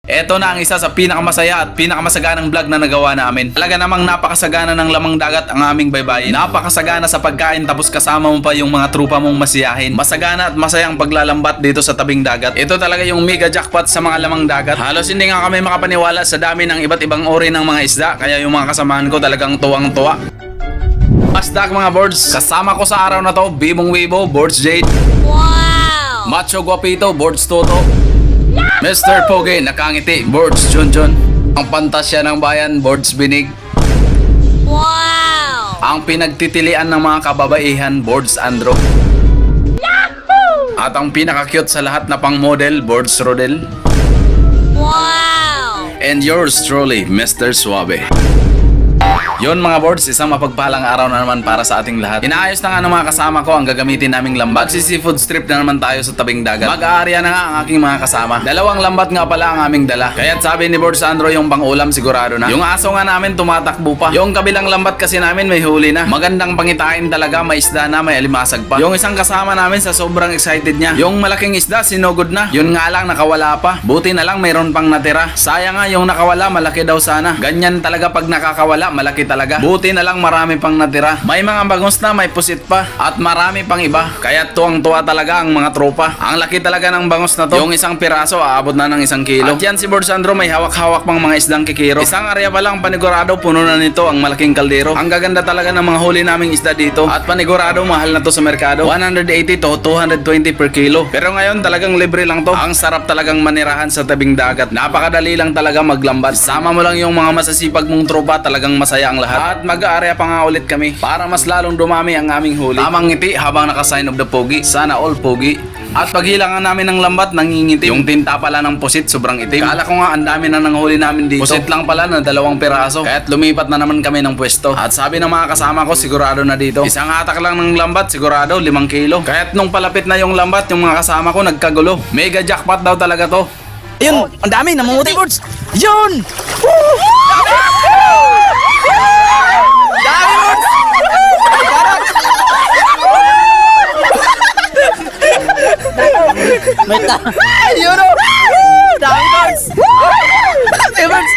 Ito na ang isa sa pinakamasaya at pinakamasaganang vlog na nagawa namin. Talaga namang napakasagana ng lamang dagat ang aming baybayin. Napakasagana sa pagkain tapos kasama mo pa yung mga trupa mong masiyahin. Masagana at masayang paglalambat dito sa tabing dagat. Ito talaga yung mega jackpot sa mga lamang dagat. Halos hindi nga kami makapaniwala sa dami ng iba't ibang uri ng mga isda. Kaya yung mga kasamahan ko talagang tuwang-tuwa. Pasdak mga boards. Kasama ko sa araw na to, Bibong Wibo, Boards Jade. Wow! Macho Guapito, Boards Toto. Mr. Pogi, nakangiti, Boards Junjun. Ang pantasya ng bayan, Boards Binig. Wow! Ang pinagtitilian ng mga kababaihan, Boards Andro. At ang pinaka-cute sa lahat na pang model, Boards Rodel. Wow! And yours truly, Mr. Suave. Yon mga boards, isang mapagpalang araw na naman para sa ating lahat. Inaayos na nga ng mga kasama ko ang gagamitin naming lambat. Seafood strip na naman tayo sa tabing dagat. Mag-aarya na nga ang aking mga kasama. Dalawang lambat nga pala ang aming dala. Kaya't sabi ni Board Sandro yung pang-ulam sigurado na. Yung aso nga namin tumatakbo pa. Yung kabilang lambat kasi namin may huli na. Magandang pangitain talaga, may isda na, may alimasag pa. Yung isang kasama namin sa sobrang excited niya. Yung malaking isda sinugod na. Yun nga lang nakawala pa. Buti na lang mayroon pang natira. Sayang nga yung nakawala, malaki daw sana. Ganyan talaga pag nakakawala, malaki talaga. Buti na lang marami pang natira. May mga bagos na, may pusit pa. At marami pang iba. Kaya tuwang-tuwa talaga ang mga tropa. Ang laki talaga ng bangos na to. Yung isang piraso, aabot na ng 1 kilo. At yan si Board Sandro, may hawak-hawak pang mga isdang kikiro. Isang area pa lang, panigurado, puno na nito ang malaking kaldero. Ang gaganda talaga ng mga huli naming isda dito. At panigurado, mahal na to sa merkado. 180 to 220 per kilo. Pero ngayon, talagang libre lang to. Ang sarap talagang manirahan sa tabing dagat. Napakadali lang talaga maglambat. Sama mo lang yung mga masasipag mong tropa, talagang masaya ang lahat. At mag-aarya pa nga ulit kami para mas lalong dumami ang aming huli. Tamang ngiti habang naka-sign of the pogi. Sana all pogi. At paghilangan namin ng lambat, nangingitim. Yung tinta pala ng pusit, sobrang itim. Kala ko nga ang dami na nanghuli namin dito. Pusit lang pala na 2 piraso. Kaya't lumipat na naman kami ng pwesto. At sabi ng mga kasama ko, sigurado na dito. Isang hatak lang ng lambat, sigurado 5 kilo. Kaya't nung palapit na yung lambat, yung mga kasama ko nagkagulo. Mega jackpot daw talaga to. Ayun, ang dami, namumuti boards. Yun! Dami boards! May ta. Yun o! Dami boards! Dami boards!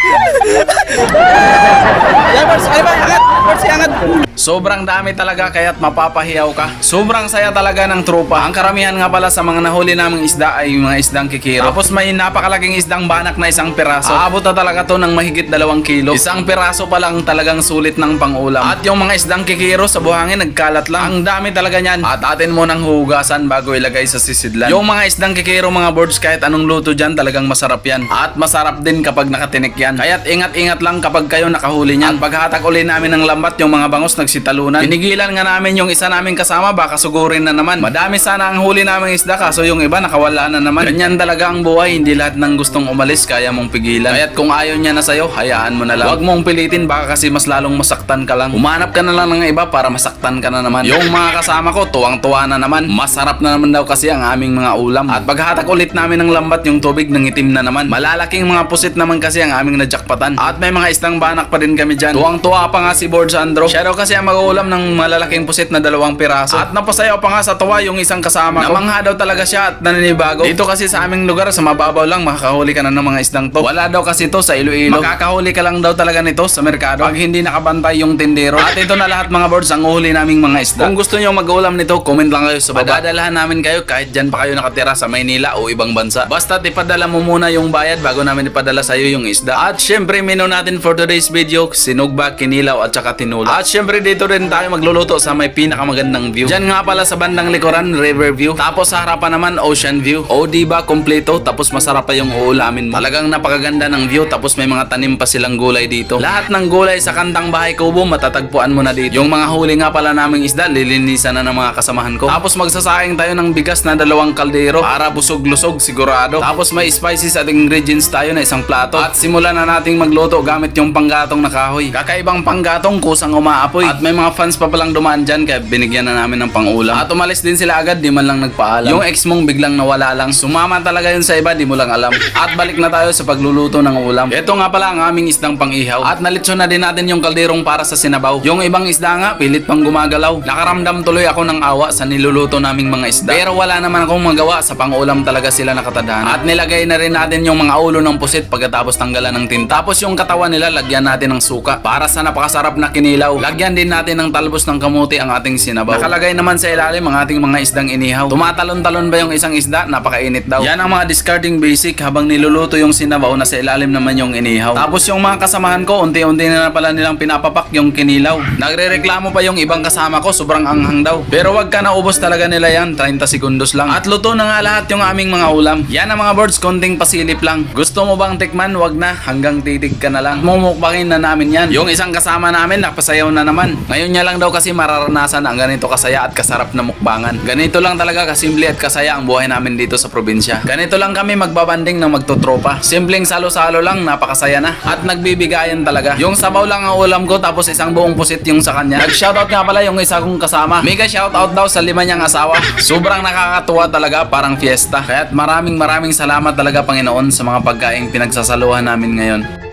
Yan boards, ano ba? Angat! Boards, angat! Sobrang dami talaga kaya't mapapahiyaw ka. Sobrang saya talaga ng tropa. Ang karamihan nga pala sa mga nahuli naming isda ay mga isdang kikiro. Tapos may napakalaking isdang banak na 1 piraso. Aabot na talaga to ng mahigit 2 kilo. 1 piraso pa lang talagang sulit ng pang-ulam. At yung mga isdang kikiro sa buhangin nagkalat lang. Ang dami talaga niyan. At atin mo nang hugasan bago ilagay sa sisidlan. Yung mga isdang kikiro mga boards, kahit anong luto dyan talagang masarap yan. At masarap din kapag nakatinik yan. Kaya't ingat-ingat lang kapag kayo nakahuli niyan. At paghatak uli namin ng lambat, yung mga bangos nagsitalunan. Pinigilan nga namin yung isa naming kasama, baka sugurin na naman. Madami sana ang huli naming isda, kaso yung iba nakawala na naman. Ganyan talaga ang buhay, hindi lahat ng gustong umalis kaya mong pigilan. Kaya't kung ayaw niya na sa'yo, hayaan mo na lang. Huwag mong pilitin, baka kasi mas lalong masaktan ka lang. Umanap ka na lang ng iba para masaktan ka na naman. Yung mga kasama ko, tuwang-tuwa na naman. Masarap na naman daw kasi ang aming mga ulam. At paghatak ulit namin ng lambat, yung tubig ng itim na naman. Malalaking mga pusit naman kasi ang aming najakpatan. At may mga isdang banak pa din kami dyan. Tuwang-tuwa pa nga si Board Sandro. Siya daw kasi ang mag-uulam ng malalaking pusit na 2 piraso. At napasayaw pa nga sa tuwa yung isang kasama ko. Namangha daw talaga siya at naninibago. Dito kasi sa aming lugar, sa mababaw lang, makakahuli ka na ng mga isdang to. Wala daw kasi to sa Iloilo. Makakahuli ka lang daw talaga nito sa merkado pag hindi nakabantay yung tindero. At ito na lahat mga boards, ang uhuli naming mga isda. Kung gusto nyo mag-ulam nito, comment lang kayo sa baba. Padadalahan namin kayo kahit dyan pa kayo nakatira sa Maynila o ibang bansa. Basta ipadala mo muna yung bayad bago namin ipadala sa iyo yung isda. At syempre, menu natin for today's video, sinugba, kinilaw at saka tinula. At syempre dito rin tayo magluluto sa may pinakamagandang view. Diyan nga pala sa bandang likuran, river view. Tapos sa harapan naman, ocean view. O diba, kompleto. Tapos masarap pa yung uulamin mo. Talagang napakaganda ng view. Tapos may mga tanim pa silang gulay dito. Lahat ng gulay sa Kandang Bahay Kubo, matatagpuan mo na dito. Yung mga huli nga pala naming isda, lilinisan na ng mga kasamahan ko. Tapos magsasaing tayo ng bigas na 2 kaldero para busog-lusog sigurado. Tapos may spices at ingredients tayo na 1 plato. At simulan na nating magluto gamit yung panggatong na kahoy. Kakaibang panggatong kusang umaapoy. At At may mga fans pa palang dumaan dyan kaya binigyan na namin ng pangulam. At umalis din sila agad, di man lang nagpaalam. Yung ex mong biglang nawala lang. Sumama talaga yun sa iba, di mo lang alam. At balik na tayo sa pagluluto ng ulam. Ito nga pala ang aming isdang pang-ihaw. At nalitso na din natin yung kalderong para sa sinabaw. Yung ibang isda nga, pilit pang gumagalaw. Nakaramdam tuloy ako ng awa sa niluluto naming mga isda. Pero wala naman akong magawa, sa pangulam talaga sila nakatadhana. At nilagay na rin natin yung mga ulo ng pusit pagkatapos tanggalan ng tinta. Tapos yung katawan nila, lagyan natin ng suka. Para sa napakasarap na kinilaw. Lagyan din natin ng talbos ng kamuti ang ating sinabaw. Nakalagay naman sa ilalim ang ating mga isdang inihaw. Tumatalon-talon ba yung isang isda? Napakainit daw. Yan ang mga discarding basic habang niluluto yung sinabaw na sa ilalim naman yung inihaw. Tapos yung mga kasamahan ko, unti-unti na pala nilang pinapapak yung kinilaw. Nagrereklamo pa yung ibang kasama ko, sobrang anghang daw. Pero wag ka na, ubos talaga nila yan, 30 sekundos lang. At luto na nga lahat yung aming mga ulam. Yan ang mga birds, konting pasilip lang. Gusto mo bang tikman? Wag na, hanggang titig ka na lang. Mumukbangin na namin yan. Yung isang kasama namin, napasayaw na naman. Ngayon niya lang daw kasi mararanasan ang ganito kasaya at kasarap na mukbangan. Ganito lang talaga kasimple at kasaya ang buhay namin dito sa probinsya. Ganito lang kami magbabanding ng magtutropa. Simpleng salo-salo lang, napakasaya na. At nagbibigayan talaga. Yung sabaw lang ang ulam ko tapos isang buong pusit yung sa kanya. Nag-shoutout nga pala yung isa kong kasama. Mega shoutout daw sa 5 niyang asawa. Sobrang nakakatuwa talaga, parang fiesta. Kaya't maraming salamat talaga Panginoon sa mga pagkaing pinagsasaluhan namin ngayon.